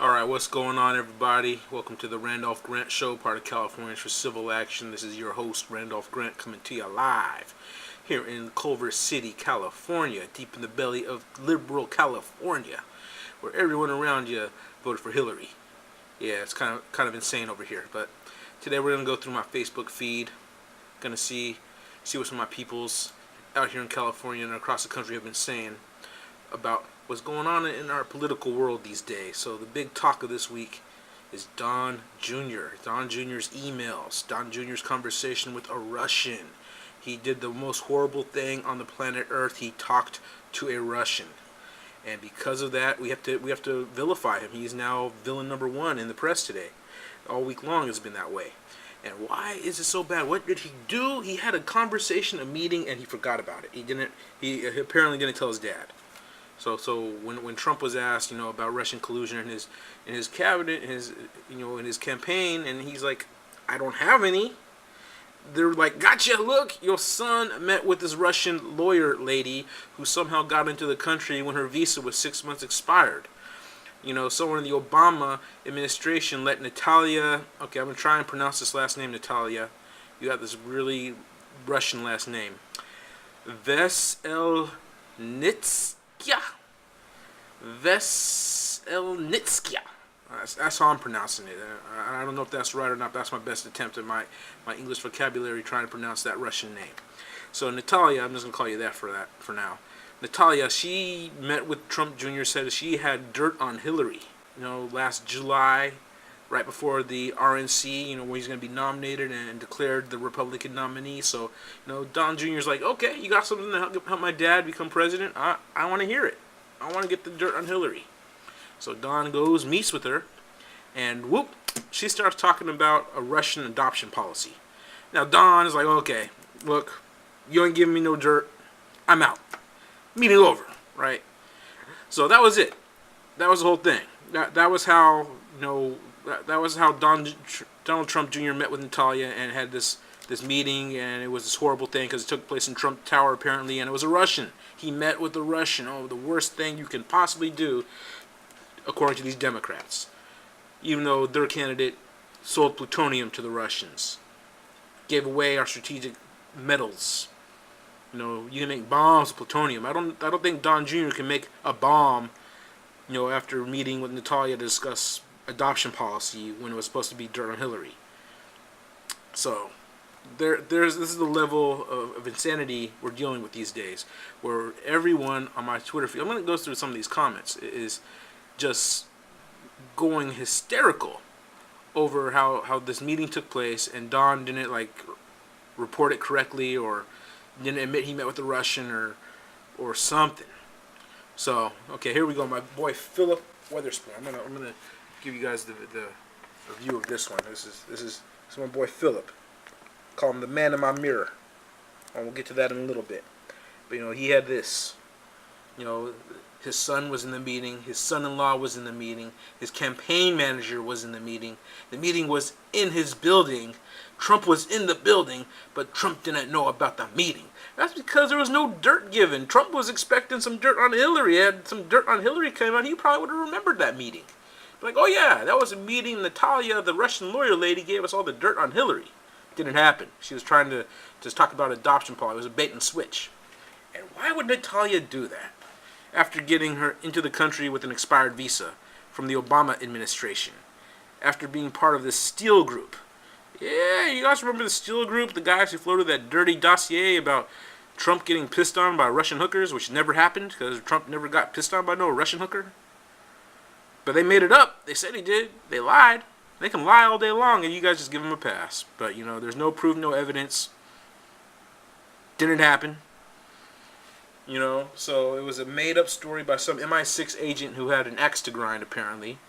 Alright, what's going on, everybody? Welcome to the Randolph Grant Show, part of Californians for Civil Action. This is your host, Randolph Grant, coming to you live here in Culver City, California, deep in the belly of liberal California, where everyone around you voted for Hillary. Yeah, it's kind of insane over here. But today we're gonna go through my Facebook feed, gonna see what some of my peoples out here in California and across the country have been saying about what's going on in our political world these days. So the big talk of this week is Don Jr. Don Jr.'s emails, Don Jr.'s conversation with a Russian. He did the most horrible thing on the planet Earth. He talked to a Russian, and because of that, we have to vilify him. He's now villain number one in the press today. All week long it's been that way. And why is it so bad? What did he do? He had a conversation, a meeting, and he forgot about it. He apparently didn't tell his dad. So when Trump was asked, about Russian collusion in his cabinet, in his campaign, and he's like, I don't have any. They're like, gotcha, look, your son met with this Russian lawyer lady who somehow got into the country when her visa was 6 months expired. Someone in the Obama administration let Natalia, okay, I'm going to try and pronounce this last name, Natalia. You got this really Russian last name. Veselnitskaya. That's how I'm pronouncing it. I don't know if that's right or not. That's my best attempt at my English vocabulary trying to pronounce that Russian name. So Natalia, I'm just going to call you that for now. Natalia, she met with Trump Jr., said she had dirt on Hillary. Last July, right before the RNC, where he's going to be nominated and declared the Republican nominee. So, Don Jr.'s like, okay, you got something to help my dad become president? I want to hear it. I want to get the dirt on Hillary. So Don goes, meets with her, and whoop, she starts talking about a Russian adoption policy. Now Don is like, okay, look, you ain't giving me no dirt. I'm out. Meeting over, right? So that was it. That was the whole thing. That was how Donald Trump Jr. met with Natalia and had this meeting, and it was this horrible thing because it took place in Trump Tower apparently, and it was a Russian. He met with a Russian. Oh, the worst thing you can possibly do, according to these Democrats. Even though their candidate sold plutonium to the Russians, gave away our strategic metals. You can make bombs with plutonium. I don't think Don Jr. can make a bomb, after meeting with Natalia to discuss adoption policy when it was supposed to be dirt on Hillary. So this is the level of insanity we're dealing with these days, where everyone on my Twitter feed, I'm going to go through some of these comments, is just going hysterical over how this meeting took place, and Don didn't report it correctly, or didn't admit he met with a Russian or something. So okay, here we go. My boy Philip Weatherspoon. I'm gonna give you guys the review of this one. This is my boy Philip. Call him the man in my mirror. And we'll get to that in a little bit. But he had this. His son was in the meeting. His son-in-law was in the meeting. His campaign manager was in the meeting. The meeting was in his building. Trump was in the building, but Trump didn't know about the meeting. That's because there was no dirt given. Trump was expecting some dirt on Hillary. Had some dirt on Hillary came out, he probably would have remembered that meeting. Like, oh yeah, that was a meeting. Natalia, the Russian lawyer lady, gave us all the dirt on Hillary. Didn't happen. She was trying to just talk about adoption policy. It was a bait and switch. And why would Natalia do that? After getting her into the country with an expired visa from the Obama administration. After being part of this Steele group. Yeah, you guys remember the Steele group? The guys who floated that dirty dossier about Trump getting pissed on by Russian hookers, which never happened because Trump never got pissed on by no Russian hooker. But they made it up. They said he did. They lied. They can lie all day long, and you guys just give them a pass. But, there's no proof, no evidence. Didn't happen. So it was a made-up story by some MI6 agent who had an axe to grind, apparently.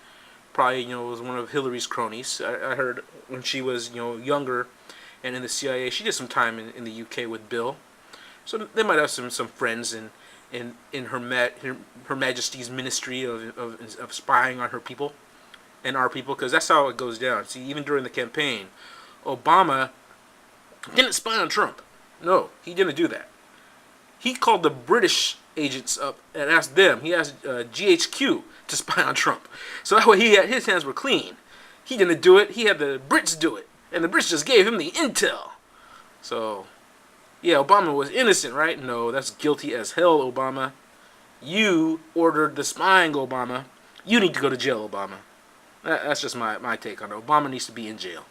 Probably, was one of Hillary's cronies. I heard when she was, younger and in the CIA, she did some time in the UK with Bill. So they might have some friends in her Majesty's ministry of spying on her people and our people, because that's how it goes down. See, even during the campaign, Obama didn't spy on Trump. No, he didn't do that. He called the British agents up and asked them. He asked GHQ to spy on Trump. So that way his hands were clean. He didn't do it. He had the Brits do it. And the Brits just gave him the intel. So, yeah, Obama was innocent, right? No, that's guilty as hell, Obama. You ordered the spying, Obama. You need to go to jail, Obama. That's just my take on it. Obama needs to be in jail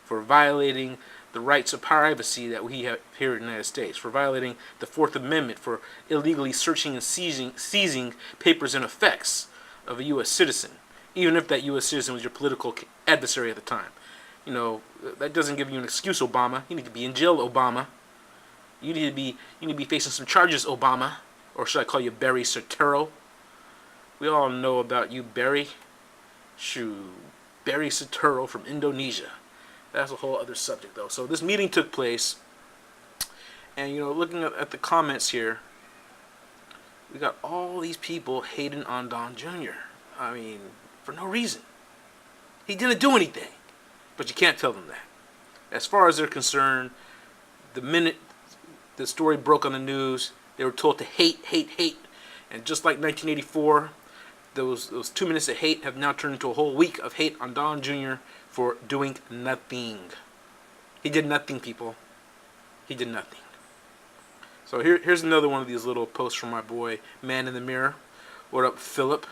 for violating the rights of privacy that we have here in the United States, for violating the Fourth Amendment, for illegally searching and seizing papers and effects of a U.S. citizen, even if that U.S. citizen was your political adversary at the time. You know, that doesn't give you an excuse, Obama. You need to be in jail, Obama. You need to be facing some charges, Obama. Or should I call you Barry Soetoro? We all know about you, Barry. Shoo, Barry Soetoro from Indonesia. That's a whole other subject, though. So this meeting took place, and looking at the comments here, we got all these people hating on Don Jr. I mean, for no reason. He didn't do anything, but you can't tell them that. As far as they're concerned, the minute the story broke on the news, they were told to hate, hate, hate, and just like 1984, those 2 minutes of hate have now turned into a whole week of hate on Don Jr. for doing nothing. He did nothing, people. He did nothing. So here's another one of these little posts from my boy, ManInMyMirror. What up, Philip?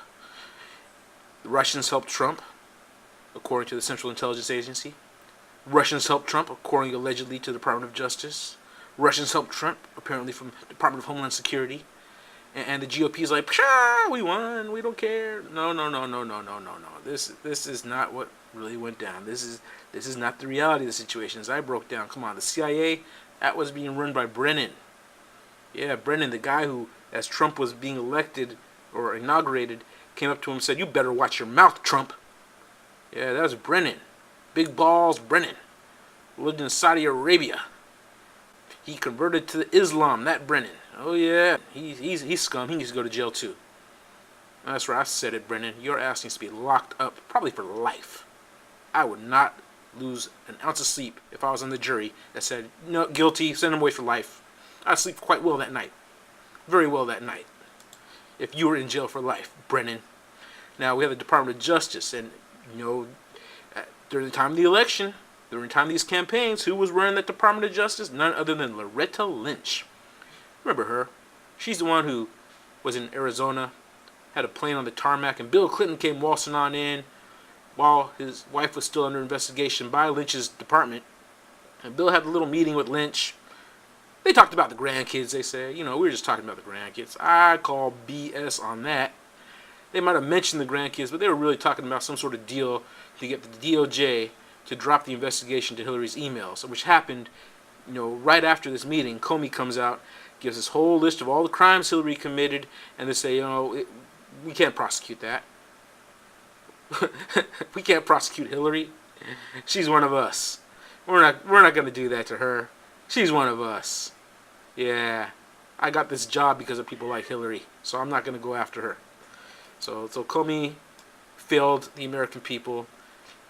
The Russians helped Trump, according to the Central Intelligence Agency. Russians helped Trump, according allegedly to the Department of Justice. Russians helped Trump, apparently from the Department of Homeland Security. And the GOP is like, pshaw, we won, we don't care. No. This is not what really went down. This is not the reality of the situation. As I broke down, come on, the CIA, that was being run by Brennan. Yeah, Brennan, the guy who, as Trump was being elected or inaugurated, came up to him and said, "You better watch your mouth, Trump." Yeah, that was Brennan. Big balls Brennan. Lived in Saudi Arabia. He converted to Islam, that Brennan. Oh yeah, he's scum. He needs to go to jail too. That's right, I said it, Brennan. Your ass needs to be locked up, probably for life. I would not lose an ounce of sleep if I was on the jury that said, no, guilty, send him away for life. I'd sleep quite well that night. Very well that night. If you were in jail for life, Brennan. Now, we have the Department of Justice, and, during the time of the election, during the time of these campaigns, who was running the Department of Justice? None other than Loretta Lynch. Remember her? She's the one who was in Arizona, had a plane on the tarmac, and Bill Clinton came waltzing on in while his wife was still under investigation by Lynch's department. And Bill had a little meeting with Lynch. They talked about the grandkids, they said. We were just talking about the grandkids. I call BS on that. They might have mentioned the grandkids, but they were really talking about some sort of deal to get the DOJ to drop the investigation to Hillary's emails, which happened, right after this meeting. Comey comes out, gives this whole list of all the crimes Hillary committed, and they say, we can't prosecute that. We can't prosecute Hillary. She's one of us. We're not going to do that to her. She's one of us. Yeah, I got this job because of people like Hillary, so I'm not going to go after her. So Comey failed the American people.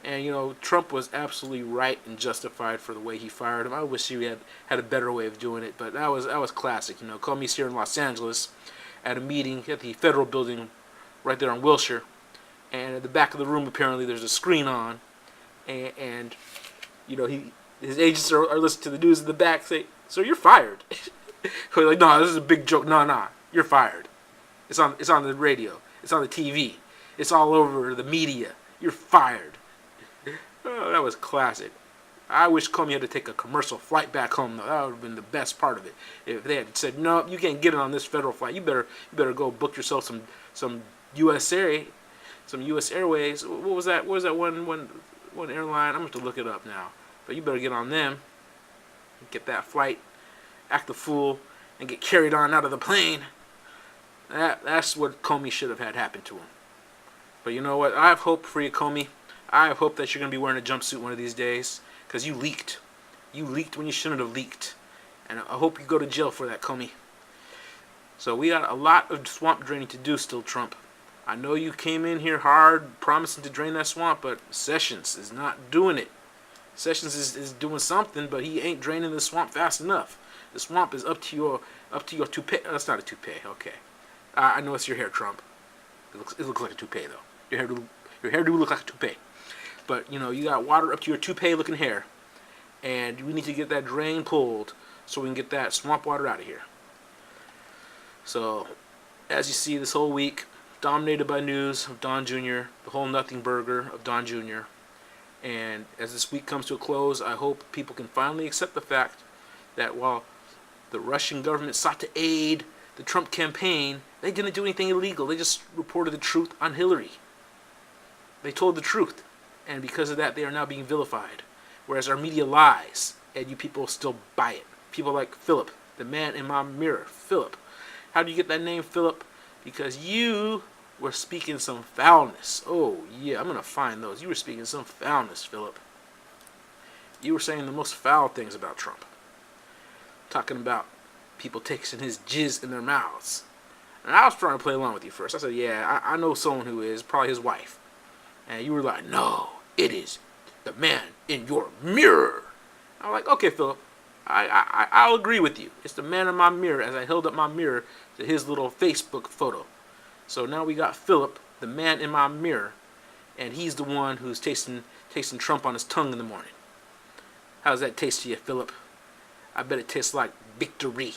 And, Trump was absolutely right and justified for the way he fired him. I wish he had a better way of doing it, but that was classic. Comey's here in Los Angeles at a meeting at the federal building right there on Wilshire. And at the back of the room, apparently, there's a screen on. And his agents are listening to the news in the back say, "So you're fired." We're like, "No, this is a big joke. No, you're fired. It's on the radio. It's on the TV. It's all over the media. You're fired." Oh, that was classic. I wish Comey had to take a commercial flight back home, though. That would have been the best part of it. If they had said, "No, you can't get it on this federal flight. You better go book yourself some U.S. Airways. What was that? What was that one airline? I'm going to have to look it up now. But you better get on them, get that flight, act the fool, and get carried on out of the plane." That's what Comey should have had happen to him. But you know what? I have hope for you, Comey. I have hope that you're going to be wearing a jumpsuit one of these days, because you leaked. You leaked when you shouldn't have leaked. And I hope you go to jail for that, Comey. So we got a lot of swamp draining to do still, Trump. I know you came in here hard, promising to drain that swamp, but Sessions is not doing it. Sessions is doing something, but he ain't draining the swamp fast enough. The swamp is up to up to your toupee. That's not a toupee. Okay, I know it's your hair, Trump. It looks like a toupee though. Your hair do look like a toupee. But you got water up to your toupee-looking hair, and we need to get that drain pulled so we can get that swamp water out of here. So, as you see, this whole week dominated by news of Don Jr., the whole nothing burger of Don Jr. And as this week comes to a close, I hope people can finally accept the fact that while the Russian government sought to aid the Trump campaign, they didn't do anything illegal. They just reported the truth on Hillary. They told the truth. And because of that, they are now being vilified. Whereas our media lies, and you people still buy it. People like Philip, the man in my mirror. Philip. How do you get that name, Philip? Because you were speaking some foulness. Oh, yeah, I'm going to find those. You were speaking some foulness, Philip. You were saying the most foul things about Trump. Talking about people taking his jizz in their mouths. And I was trying to play along with you first. I said, yeah, I know someone who is, probably his wife. And you were like, no, it is the man in your mirror. I'm like, okay, Philip, I'll agree with you. It's the man in my mirror, as I held up my mirror to his little Facebook photo. So now we got Philip, the man in my mirror, and he's the one who's tasting Trump on his tongue in the morning. How's that taste to you, Philip? I bet it tastes like victory.